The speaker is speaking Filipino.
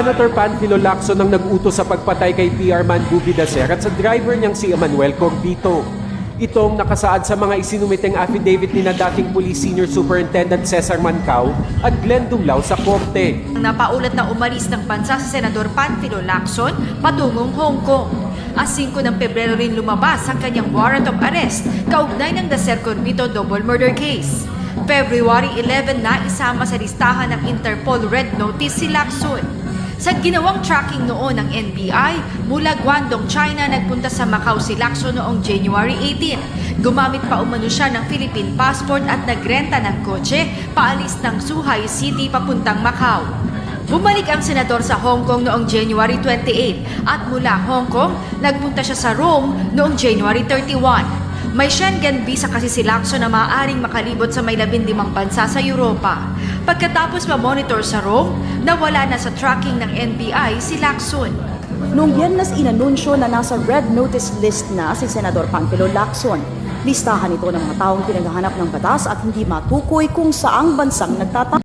Senator Panfilo Lacson ang nag-utos sa pagpatay kay PR man Bubi Dacer at sa driver niyang si Emmanuel Corbito. Itong nakasaad sa mga isinumiteng affidavit ni na dating Police Senior Superintendent Cesar Mancao at Glenn Dumlao sa korte. Napaulat na umalis ng bansa sa Senador Panfilo Lacson patungong Hong Kong. As 5 ng Pebrero rin lumabas ang kanyang warrant of arrest kaugnay ng Dacer Corbito double murder case. February 11 na isama sa listahan ng Interpol Red Notice si Lacson. Sa ginawang tracking noon ng NBI, mula Guangdong, China, nagpunta sa Macau si Lacson noong January 18. Gumamit pa umano siya ng Philippine passport at nagrenta ng kotse paalis ng Zhuhai City papuntang Macau. Bumalik ang senador sa Hong Kong noong January 28 at mula Hong Kong, nagpunta siya sa Rome noong January 31. May Schengen visa kasi si Lacson na maaaring makalibot sa may 15 bansa sa Europa. Pagkatapos ma-monitor sa Rome, nawala na sa tracking ng NBI si Lacson. Noong Biyernes inanunsyo na nasa red notice list na si Senador Panfilo Lacson. Listahan ito ng mga taong pinaghahanap ng batas at hindi matukoy kung saang bansang nagtatanggap.